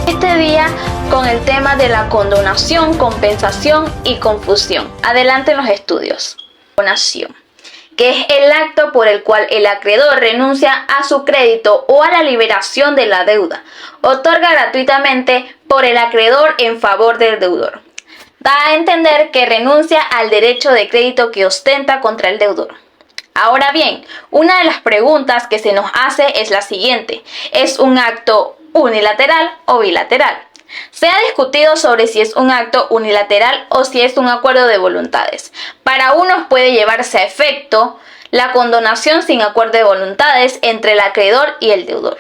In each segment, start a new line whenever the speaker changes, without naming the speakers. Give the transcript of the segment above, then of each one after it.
Este día con el tema de la condonación, compensación y confusión. Adelante en los estudios. Condonación, que es el acto por el cual el acreedor renuncia a su crédito o a la liberación de la deuda. Otorga gratuitamente por el acreedor en favor del deudor. Da a entender que renuncia al derecho de crédito que ostenta contra el deudor. Ahora bien, una de las preguntas que se nos hace es la siguiente: ¿es un acto unilateral o bilateral? Se ha discutido sobre si es un acto unilateral o si es un acuerdo de voluntades. Para unos puede llevarse a efecto la condonación sin acuerdo de voluntades entre el acreedor y el deudor.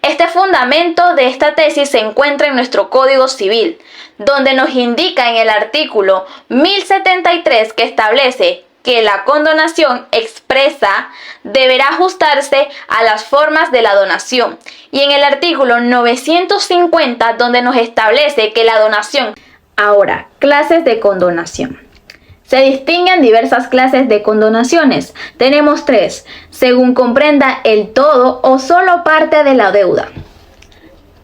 Este fundamento de esta tesis se encuentra en nuestro Código Civil, donde nos indica en el artículo 1073 que establece que la condonación expresa deberá ajustarse a las formas de la donación, y en el artículo 950 donde nos establece que la donación. Ahora, clases de condonación. Se distinguen diversas clases de condonaciones. Tenemos tres, según comprenda el todo o solo parte de la deuda.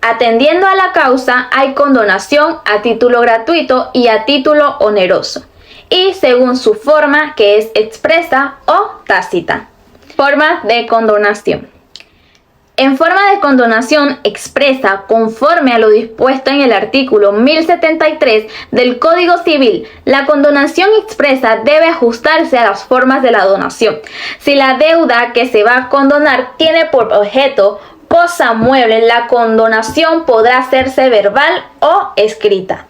Atendiendo a la causa, hay condonación a título gratuito y a título oneroso, y según su forma, que es expresa o tácita. Forma de condonación. En forma de condonación expresa, conforme a lo dispuesto en el artículo 1073 del Código Civil, la condonación expresa debe ajustarse a las formas de la donación. Si la deuda que se va a condonar tiene por objeto cosa mueble, la condonación podrá hacerse verbal o escrita.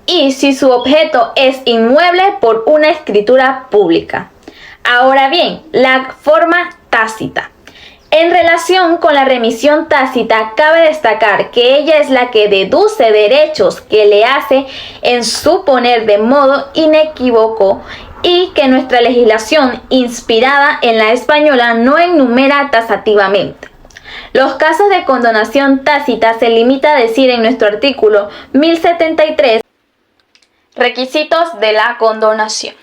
Y si su objeto es inmueble, por una escritura pública. Ahora bien, la forma tácita. En relación con la remisión tácita, cabe destacar que ella es la que deduce derechos que le hace en suponer de modo inequívoco y que nuestra legislación, inspirada en la española, no enumera taxativamente. Los casos de condonación tácita se limita a decir en nuestro artículo 1073. Requisitos de la condonación.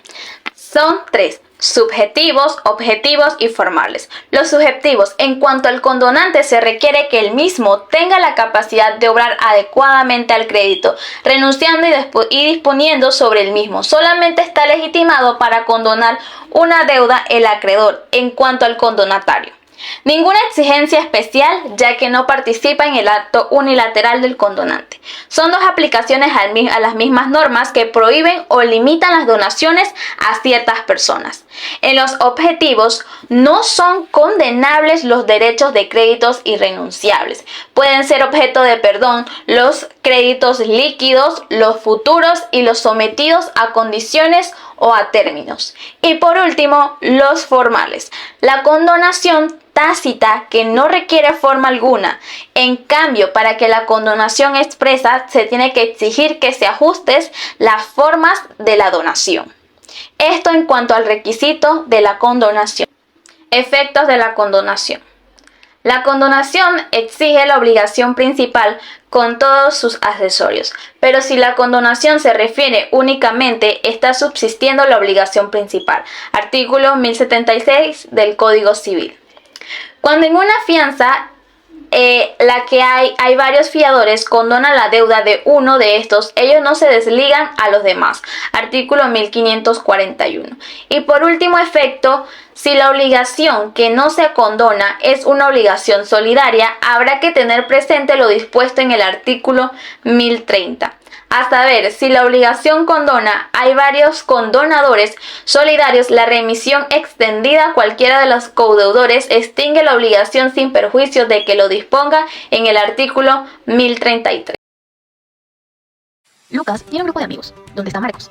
Son tres: subjetivos, objetivos y formales. Los subjetivos: en cuanto al condonante, se requiere que el mismo tenga la capacidad de obrar adecuadamente al crédito, renunciando y disponiendo sobre el mismo. Solamente está legitimado para condonar una deuda el acreedor. En cuanto al condonatario, ninguna exigencia especial, ya que no participa en el acto unilateral del condonante. Son dos aplicaciones a las mismas normas que prohíben o limitan las donaciones a ciertas personas. En los objetivos, no son condenables los derechos de créditos irrenunciables. Pueden ser objeto de perdón los créditos líquidos, los futuros y los sometidos a condiciones o a términos. Y por último, los formales. La condonación tácita, que no requiere forma alguna. En cambio, para que la condonación expresa, se tiene que exigir que se ajusten las formas de la donación. Esto en cuanto al requisito de la condonación. Efectos de la condonación. La condonación exige la obligación principal con todos sus accesorios, pero si la condonación se refiere únicamente, está subsistiendo la obligación principal. Artículo 1076 del Código Civil. Cuando en una fianza la que hay varios fiadores, condona la deuda de uno de estos, ellos no se desligan a los demás. Artículo 1541. Y por último efecto, si la obligación que no se condona es una obligación solidaria, habrá que tener presente lo dispuesto en el artículo 1030. A saber, si la obligación condona, hay varios condonadores solidarios, la remisión extendida a cualquiera de los codeudores extingue la obligación sin perjuicio de que lo disponga en el artículo 1033.
Lucas tiene un grupo de amigos, donde está Marcos.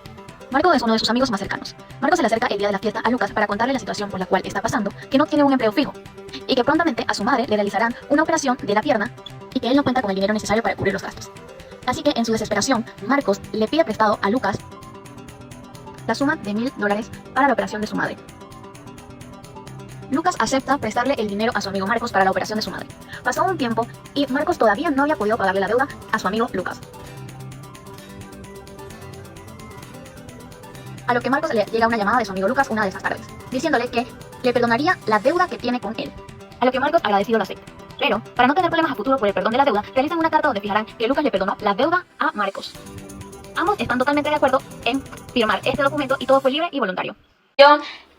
Marcos es uno de sus amigos más cercanos. Marcos se le acerca el día de la fiesta a Lucas para contarle la situación por la cual está pasando, que no tiene un empleo fijo, y que prontamente a su madre le realizarán una operación de la pierna y que él no cuenta con el dinero necesario para cubrir los gastos. Así que en su desesperación, Marcos le pide prestado a Lucas la suma de $1000 para la operación de su madre. Lucas acepta prestarle el dinero a su amigo Marcos para la operación de su madre. Pasó un tiempo y Marcos todavía no había podido pagarle la deuda a su amigo Lucas. A lo que Marcos le llega una llamada de su amigo Lucas una de esas tardes, diciéndole que le perdonaría la deuda que tiene con él. A lo que Marcos, agradecido, lo acepta. Pero, para no tener problemas a futuro por el perdón de la deuda, realizan una carta donde fijarán que Lucas le perdonó la deuda a Marcos. Ambos están totalmente de acuerdo en firmar este documento y todo fue libre y voluntario.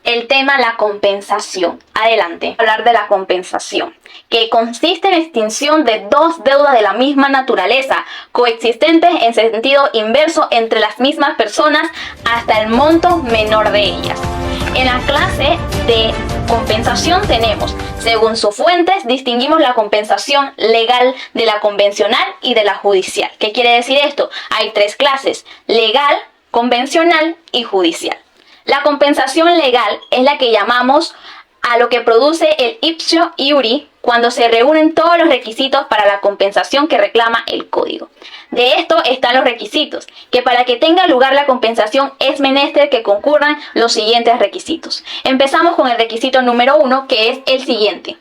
El tema la compensación. Adelante. Hablar de la compensación, que consiste en la extinción de dos deudas de la misma naturaleza, coexistentes en sentido inverso entre las mismas personas hasta el monto menor de ellas. En la clase de compensación tenemos, según sus fuentes, distinguimos la compensación legal de la convencional y de la judicial. ¿Qué quiere decir esto? Hay tres clases: legal, convencional y judicial. La compensación legal es la que llamamos a lo que produce el ipso iuri cuando se reúnen todos los requisitos para la compensación que reclama el código. De esto están los requisitos, que para que tenga lugar la compensación es menester que concurran los siguientes requisitos. Empezamos con el requisito número 1, que es el siguiente: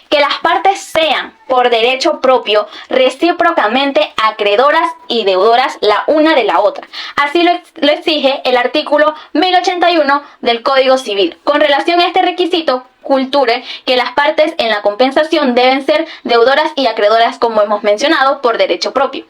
que las partes sean, por derecho propio, recíprocamente acreedoras y deudoras la una de la otra. Así lo exige el artículo 1081 del Código Civil. Con relación a este requisito, culture que las partes en la compensación deben ser deudoras y acreedoras, como hemos mencionado, por derecho propio.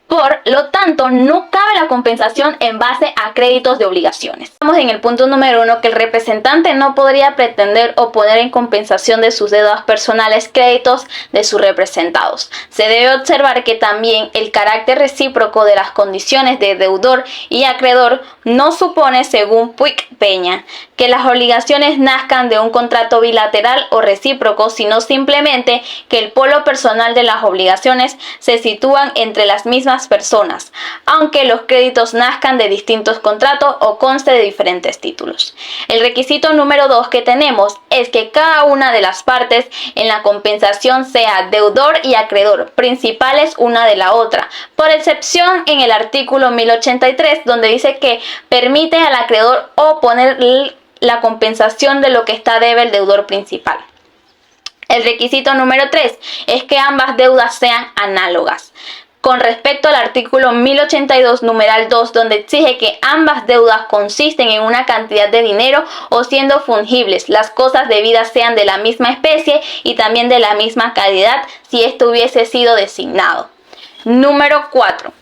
Por lo tanto, no cabe la compensación en base a créditos de obligaciones. Estamos en el punto número 1, que el representante no podría pretender o poner en compensación de sus deudas personales créditos de sus representados. Se debe observar que también el carácter recíproco de las condiciones de deudor y acreedor no supone, según Puig Peña, que las obligaciones nazcan de un contrato bilateral o recíproco, sino simplemente que el polo personal de las obligaciones se sitúan entre las mismas personas, aunque los créditos nazcan de distintos contratos o conste de diferentes títulos. El requisito número 2 que tenemos es que cada una de las partes en la compensación sea deudor y acreedor, principales una de la otra, por excepción en el artículo 1083, donde dice que permite al acreedor oponer la compensación de lo que está debe el deudor principal. El requisito número 3 es que ambas deudas sean análogas. Con respecto al artículo 1082, numeral 2, donde exige que ambas deudas consisten en una cantidad de dinero o siendo fungibles, las cosas debidas sean de la misma especie y también de la misma calidad si esto hubiese sido designado. Número 4.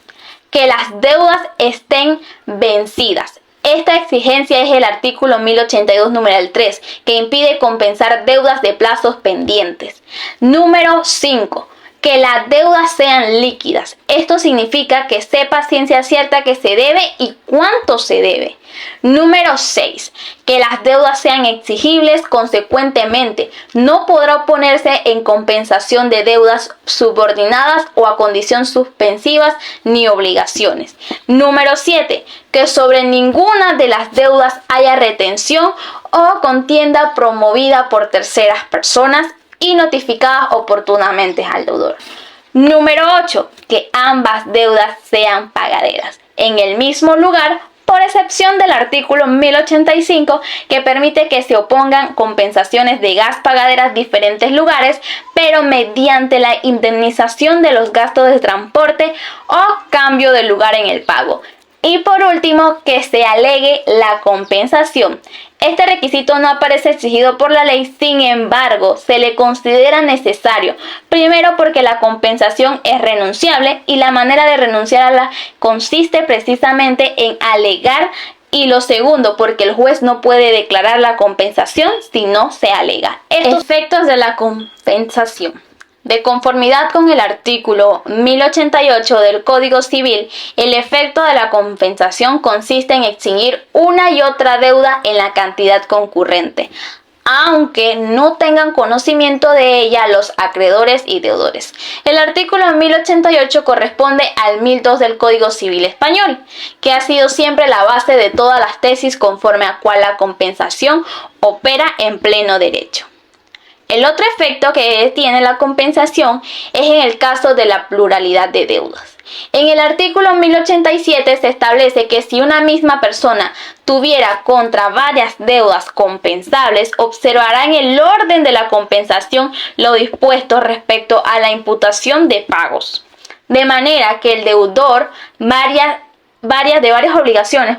Que las deudas estén vencidas. Esta exigencia es el artículo 1082, numeral 3, que impide compensar deudas de plazos pendientes. Número 5. Que las deudas sean líquidas. Esto significa que sepa ciencia cierta que se debe y cuánto se debe. Número 6. Que las deudas sean exigibles. Consecuentemente, no podrá oponerse en compensación de deudas subordinadas o a condición suspensivas ni obligaciones. Número 7. Que sobre ninguna de las deudas haya retención o contienda promovida por terceras personas y notificadas oportunamente al deudor. Número 8. Que ambas deudas sean pagaderas en el mismo lugar, por excepción del artículo 1085, que permite que se opongan compensaciones de gas pagaderas diferentes lugares, pero mediante la indemnización de los gastos de transporte o cambio de lugar en el pago. Y por último, que se alegue la compensación. Este requisito no aparece exigido por la ley, sin embargo, se le considera necesario. Primero, porque la compensación es renunciable y la manera de renunciar a la consiste precisamente en alegar. Y lo segundo, porque el juez no puede declarar la compensación si no se alega. Estos efectos de la compensación. De conformidad con el artículo 1088 del Código Civil, el efecto de la compensación consiste en extinguir una y otra deuda en la cantidad concurrente, aunque no tengan conocimiento de ella los acreedores y deudores. El artículo 1088 corresponde al 1002 del Código Civil Español, que ha sido siempre la base de todas las tesis conforme a cual la compensación opera en pleno derecho. El otro efecto que tiene la compensación es en el caso de la pluralidad de deudas. En el artículo 1087 se establece que si una misma persona tuviera contra varias deudas compensables, observará en el orden de la compensación lo dispuesto respecto a la imputación de pagos. De manera que el deudor varias varias obligaciones,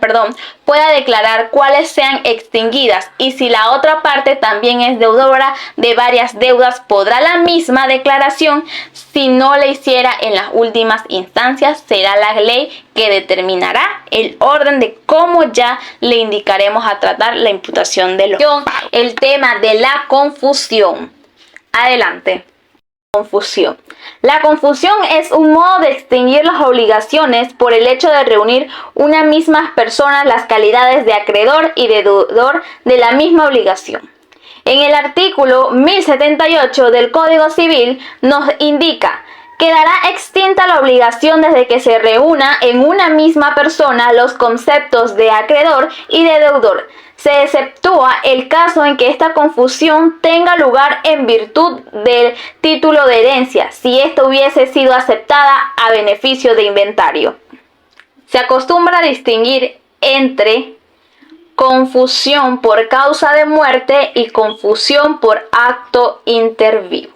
pueda declarar cuáles sean extinguidas, y si la otra parte también es deudora de varias deudas, podrá la misma declaración. Si no le hiciera en las últimas instancias, será la ley que determinará el orden de cómo ya le indicaremos a tratar la imputación de los pagos. El tema de la confusión. Adelante. Confusión. La confusión es un modo de extinguir las obligaciones por el hecho de reunir una misma persona las calidades de acreedor y de deudor de la misma obligación. En el artículo 1078 del Código Civil nos indica: quedará extinta la obligación desde que se reúna en una misma persona los conceptos de acreedor y de deudor. Se exceptúa el caso en que esta confusión tenga lugar en virtud del título de herencia, si ésta hubiese sido aceptada a beneficio de inventario. Se acostumbra a distinguir entre confusión por causa de muerte y confusión por acto inter vivo.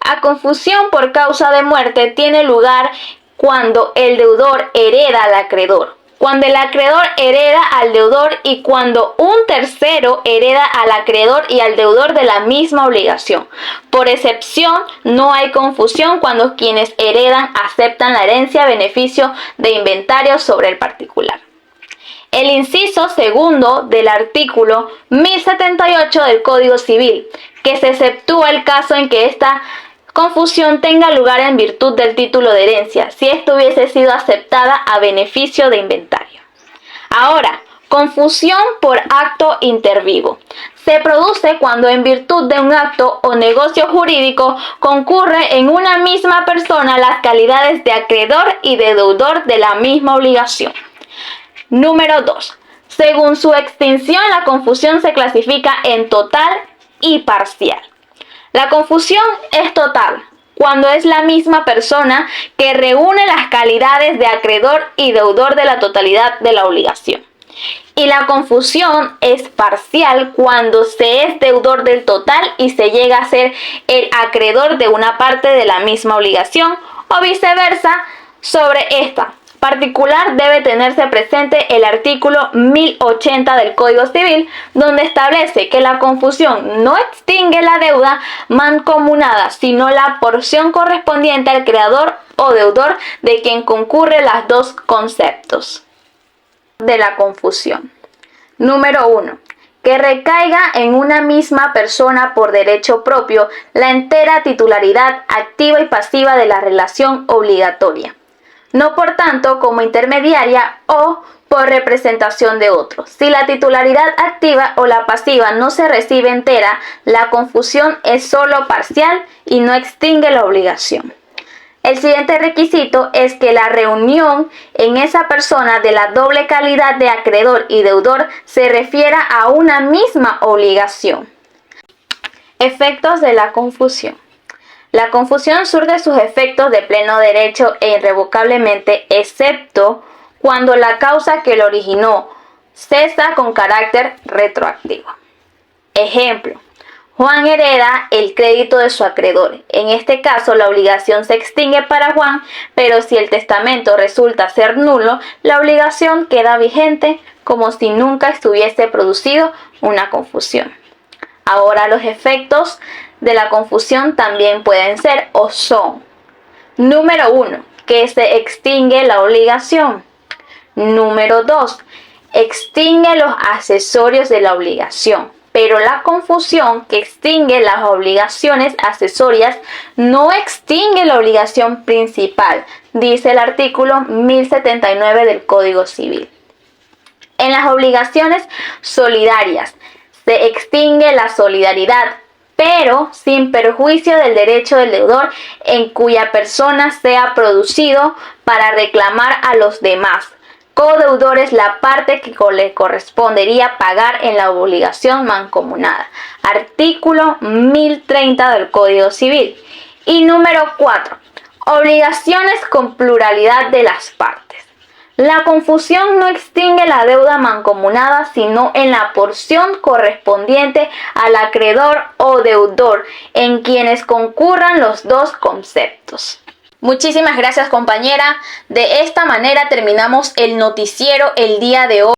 La confusión por causa de muerte tiene lugar cuando el deudor hereda al acreedor, cuando el acreedor hereda al deudor y cuando un tercero hereda al acreedor y al deudor de la misma obligación. Por excepción, no hay confusión cuando quienes heredan aceptan la herencia a beneficio de inventario sobre el particular. El inciso segundo del artículo 1078 del Código Civil, que se exceptúa el caso en que esta confusión tenga lugar en virtud del título de herencia, si esto hubiese sido aceptada a beneficio de inventario. Ahora, confusión por acto intervivo. Se produce cuando en virtud de un acto o negocio jurídico concurre en una misma persona las calidades de acreedor y de deudor de la misma obligación. Número 2. Según su extinción, la confusión se clasifica en total y parcial. La confusión es total cuando es la misma persona que reúne las calidades de acreedor y deudor de la totalidad de la obligación. Y la confusión es parcial cuando se es deudor del total y se llega a ser el acreedor de una parte de la misma obligación, o viceversa. Sobre esta particular debe tenerse presente el artículo 1080 del Código Civil, donde establece que la confusión no extingue la deuda mancomunada, sino la porción correspondiente al creador o deudor de quien concurre los dos conceptos de la confusión. Número 1. Que recaiga en una misma persona por derecho propio la entera titularidad activa y pasiva de la relación obligatoria, no por tanto como intermediaria o por representación de otros. Si la titularidad activa o la pasiva no se recibe entera, la confusión es solo parcial y no extingue la obligación. El siguiente requisito es que la reunión en esa persona de la doble calidad de acreedor y deudor se refiera a una misma obligación. Efectos de la confusión. La confusión surge sus efectos de pleno derecho e irrevocablemente, excepto cuando la causa que lo originó cesa con carácter retroactivo. Ejemplo: Juan hereda el crédito de su acreedor. En este caso, la obligación se extingue para Juan, pero si el testamento resulta ser nulo, la obligación queda vigente como si nunca estuviese producido una confusión. Ahora, los efectos de la confusión también pueden ser o son: número 1, que se extingue la obligación. Número 2, extingue los accesorios de la obligación. Pero la confusión que extingue las obligaciones accesorias no extingue la obligación principal, dice el artículo 1079 del Código Civil. En las obligaciones solidarias se extingue la solidaridad, pero sin perjuicio del derecho del deudor en cuya persona sea producido para reclamar a los demás codeudores la parte que le correspondería pagar en la obligación mancomunada. Artículo 1030 del Código Civil. Y número 4. Obligaciones con pluralidad de las partes. La confusión no extingue la deuda mancomunada, sino en la porción correspondiente al acreedor o deudor en quienes concurran los dos conceptos. Muchísimas gracias, compañera. De esta manera terminamos el noticiero el día de hoy.